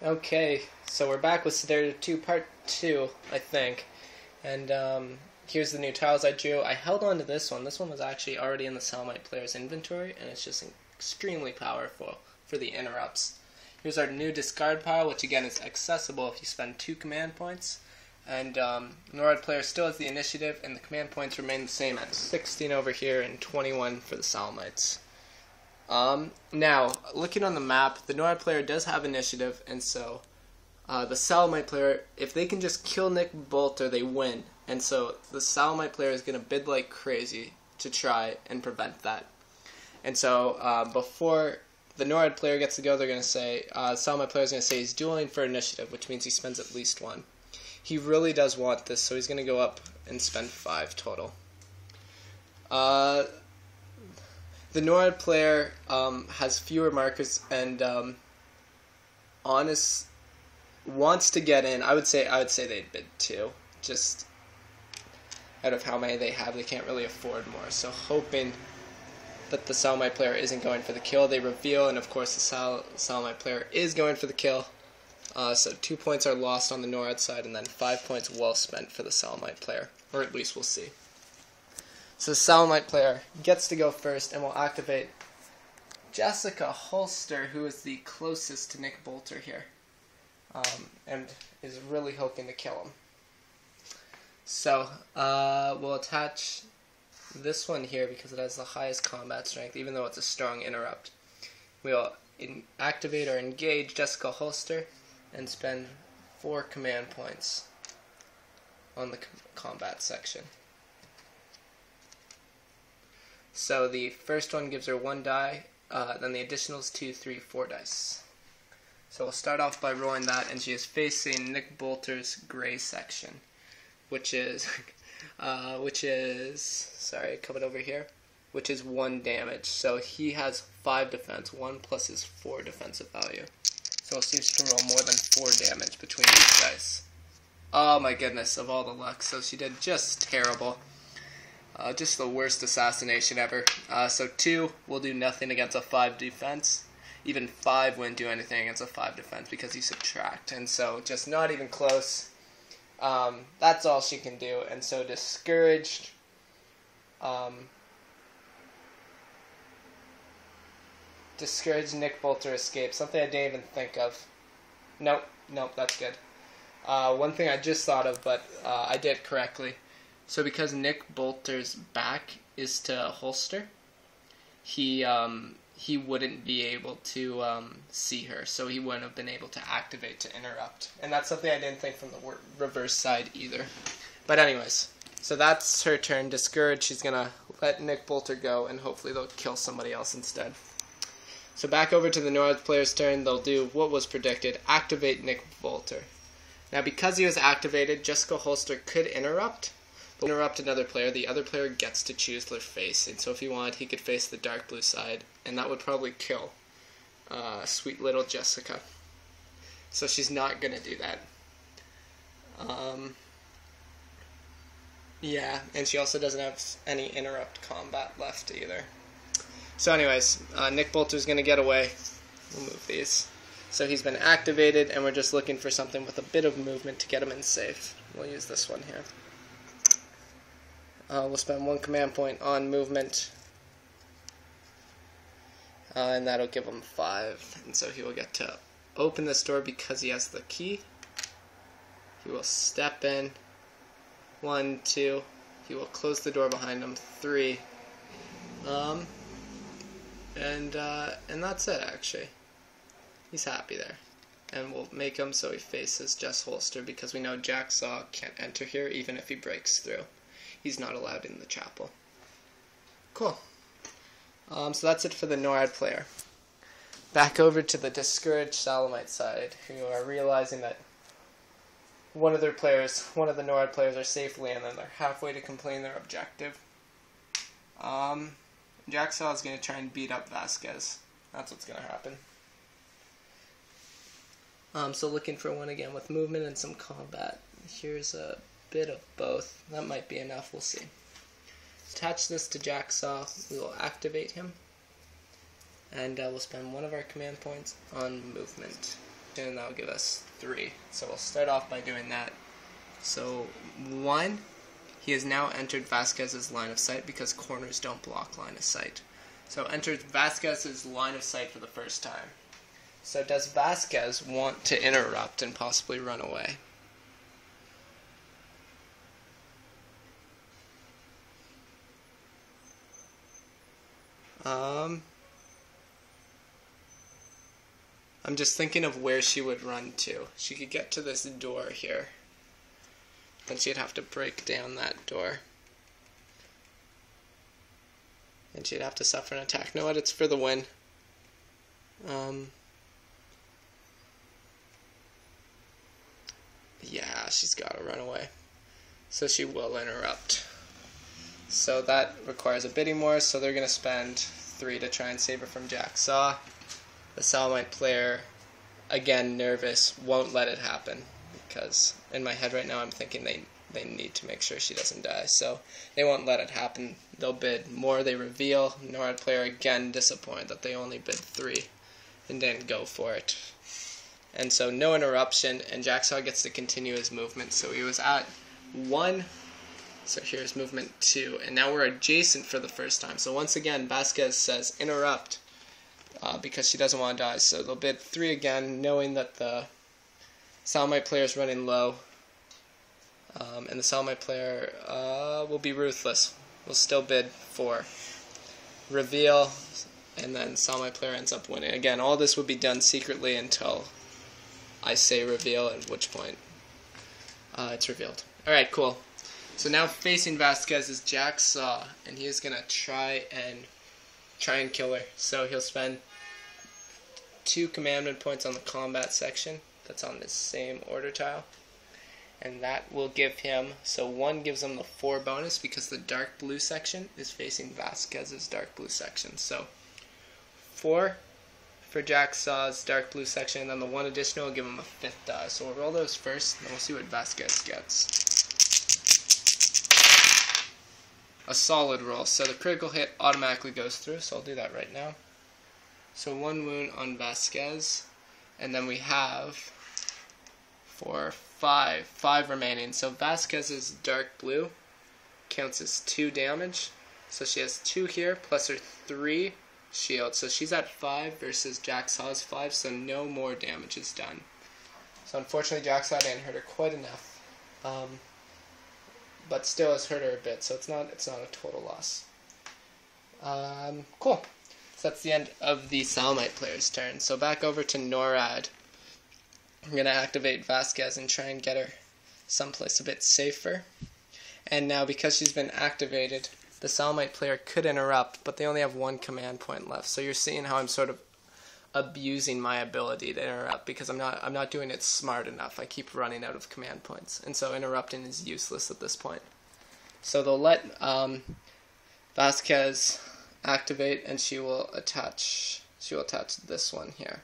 Okay, so we're back with Severity 2 Part 2, I think. And here's the new tiles I drew. I held on to this one. This one was actually already in the Salamite player's inventory, and it's just extremely powerful for the interrupts. Here's our new discard pile, which again is accessible if you spend 2 command points. And Norad player still has the initiative, and the command points remain the same at 16 over here and 21 for the Salamites. Now, looking on the map, the Norad player does have initiative, and so the Salamite player, if they can just kill Nick Bolter, they win. And so the Salamite player is going to bid like crazy to try and prevent that. And so before the Norad player gets to go, they're going to say, the Salamite player is going to say he's dueling for initiative, which means he spends at least 1. He really does want this, so he's going to go up and spend 5 total. The Norad player has fewer markers and wants to get in. I would say they'd bid 2. Just out of how many they have, they can't really afford more. So hoping that the Salamite player isn't going for the kill, they reveal, and of course the Salamite player is going for the kill. So 2 points are lost on the Norad side, and then 5 points well spent for the Salamite player, or at least we'll see. So the Salamite player gets to go first and will activate Jessica Holster, who is the closest to Nick Bolter here, and is really hoping to kill him. So we'll attach this one here because it has the highest combat strength, even though it's a strong interrupt. We'll activate or engage Jessica Holster and spend 4 command points on the combat section. So the first one gives her 1 die, then the additional is 2, 3, 4 dice. So we'll start off by rolling that, and she is facing Nick Bolter's gray section, which is, sorry, coming over here, which is 1 damage. So he has 5 defense, 1 plus his 4 defensive value. So we'll see if she can roll more than 4 damage between these dice. Oh my goodness, of all the luck. So she did just terrible. Just the worst assassination ever. So 2 will do nothing against a 5 defense. Even 5 wouldn't do anything against a 5 defense because you subtract. And so just not even close. That's all she can do. And so discouraged. Discouraged Nick Bolter escape. Something I didn't even think of. Nope, that's good. One thing I just thought of, but I did correctly. So because Nick Bolter's back is to Holster, he wouldn't be able to see her, so he wouldn't have been able to activate to interrupt. And that's something I didn't think from the reverse side either. But anyways, so that's her turn. Discouraged, she's going to let Nick Bolter go, and hopefully they'll kill somebody else instead. So back over to the Norad player's turn, they'll do what was predicted, activate Nick Bolter. Now because he was activated, Jessica Holster could interrupt, but interrupt another player. The other player gets to choose their face, and so if he wanted, he could face the dark blue side, and that would probably kill sweet little Jessica. So she's not going to do that. Yeah, and she also doesn't have any interrupt combat left either. So anyways, Nick Bolter's going to get away. We'll move these. So he's been activated, and we're just looking for something with a bit of movement to get him in safe. We'll use this one here. We'll spend 1 command point on movement, and that'll give him 5. And so he will get to open this door because he has the key. He will step in. 1, 2. He will close the door behind him. 3. And that's it, actually. He's happy there. And we'll make him so he faces Jess Holster because we know Jacksaw can't enter here even if he breaks through. He's not allowed in the chapel. Cool. So that's it for the Norad player. Back over to the discouraged Salamite side, who are realizing that one of the Norad players are safely in, and they're halfway to completing their objective. Jacksaw is going to try and beat up Vasquez. That's what's going to happen. So looking for one again with movement and some combat. Here's a bit of both. That might be enough, we'll see. Attach this to Jacksaw. We will activate him. And we'll spend 1 of our command points on movement. and that'll give us 3. So we'll start off by doing that. So 1, he has now entered Vasquez's line of sight because corners don't block line of sight. So enters Vasquez's line of sight for the first time. So does Vasquez want to interrupt and possibly run away? I'm just thinking of where she would run to. She could get to this door here. Then she'd have to break down that door. And she'd have to suffer an attack. No, what? It's for the win. Yeah, she's got to run away. So she will interrupt. So that requires a bidding war, so they're going to spend 3 to try and save her from Jack Saw. The Salamite player, again nervous, won't let it happen. Because in my head right now I'm thinking they need to make sure she doesn't die. So they won't let it happen. They'll bid more, they reveal. NORAD player again disappointed that they only bid 3 and didn't go for it. And so no interruption, and Jack Saw gets to continue his movement. So he was at 1. So here's movement 2, and now we're adjacent for the first time. So once again, Vasquez says interrupt because she doesn't want to die. So they'll bid 3 again, knowing that the Salamite player is running low, and the Salamite player will be ruthless. We'll still bid 4. Reveal, and then Salamite player ends up winning. Again, all this would be done secretly until I say reveal, at which point it's revealed. Alright, cool. So now facing Vasquez is Jack Saw, and he is going to try and kill her. So he'll spend 2 commandment points on the combat section. That's on this same order tile. And that will give him, so 1 gives him the 4 bonus because the dark blue section is facing Vasquez's dark blue section. So 4 for Jack Saw's dark blue section, and then the 1 additional will give him a 5th die. So we'll roll those first, and then we'll see what Vasquez gets. A solid roll, so the critical hit automatically goes through, so I'll do that right now. So 1 wound on Vasquez, and then we have 5 remaining. So Vasquez's dark blue counts as 2 damage, so she has 2 here, plus her 3 shield, so she's at 5 versus Jack Saw's 5, so no more damage is done. So unfortunately Jack Saw didn't hurt her quite enough. But still has hurt her a bit, so it's not a total loss. Cool. So that's the end of the Salamite player's turn. So back over to NORAD. I'm going to activate Vasquez and try and get her someplace a bit safer. And now because she's been activated, the Salamite player could interrupt, but they only have 1 command point left. So you're seeing how I'm sort of abusing my ability to interrupt because I'm not doing it smart enough. I keep running out of command points, and so interrupting is useless at this point. So they'll let Vasquez activate, and she will attach this one here.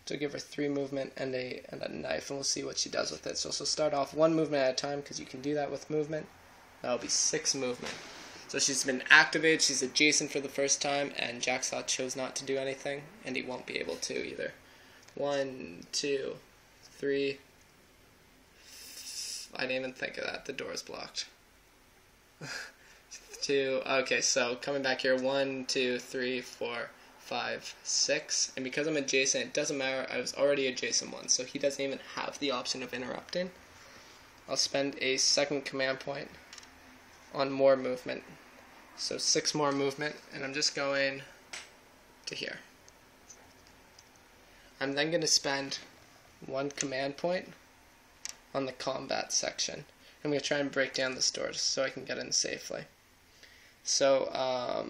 So give her 3 movement and a knife, and we'll see what she does with it. So she'll start off 1 movement at a time because you can do that with movement. That'll be 6 movement. So she's been activated, she's adjacent for the first time, and Jack Saw chose not to do anything, and he won't be able to either. 1, 2, 3. I didn't even think of that. The door is blocked. 2. Okay, so coming back here. 1, 2, 3, 4, 5, 6. And because I'm adjacent, it doesn't matter. I was already adjacent once, so he doesn't even have the option of interrupting. I'll spend a 2nd command point on more movement. So 6 more movement, and I'm just going to here. I'm then going to spend 1 command point on the combat section. I'm going to try and break down this door so I can get in safely. So,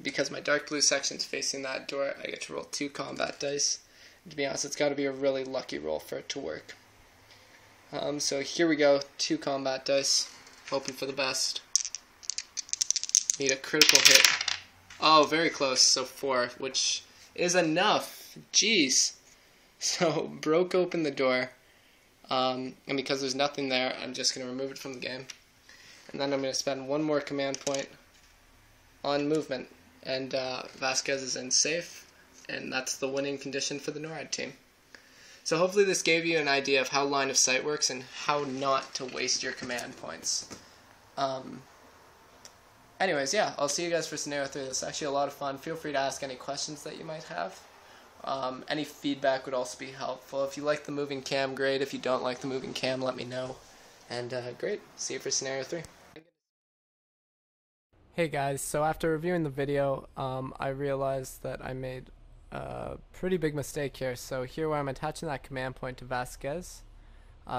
because my dark blue section is facing that door, I get to roll 2 combat dice. To be honest, it's got to be a really lucky roll for it to work. So here we go, 2 combat dice, hoping for the best. Need a critical hit. Oh, very close, so 4, which is enough. Jeez. So, broke open the door, and because there's nothing there, I'm just going to remove it from the game. And then I'm going to spend 1 more command point on movement, and Vasquez is in safe, and that's the winning condition for the NORAD team. So hopefully this gave you an idea of how line of sight works and how not to waste your command points. Anyways, yeah, I'll see you guys for scenario 3. This is actually a lot of fun. Feel free to ask any questions that you might have. Any feedback would also be helpful. If you like the moving cam, great. If you don't like the moving cam, let me know. And great. See you for scenario 3. Hey guys, so after reviewing the video, I realized that I made a pretty big mistake here. So here where I'm attaching that command point to Vasquez,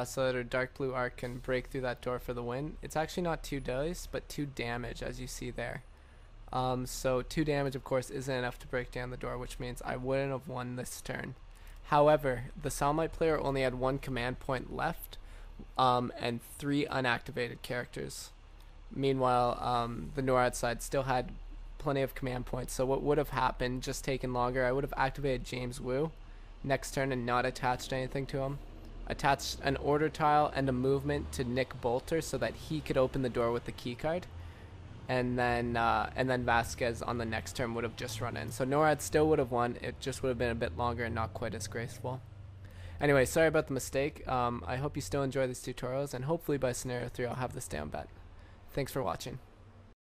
so that her dark blue arc can break through that door for the win. It's actually not 2 dice, but 2 damage, as you see there. So 2 damage, of course, isn't enough to break down the door, which means I wouldn't have won this turn. However, the Soundlight player only had 1 command point left, and 3 unactivated characters. Meanwhile, the NORAD side still had plenty of command points, so what would have happened, just taken longer, I would have activated James Wu next turn and not attached anything to him. Attached an order tile and a movement to Nick Bolter so that he could open the door with the key card. And then Vasquez on the next turn would have just run in. So NORAD still would have won, it just would have been a bit longer and not quite as graceful. Anyway, sorry about the mistake. I hope you still enjoy these tutorials, and hopefully by scenario 3 I'll have this down pat. Thanks for watching.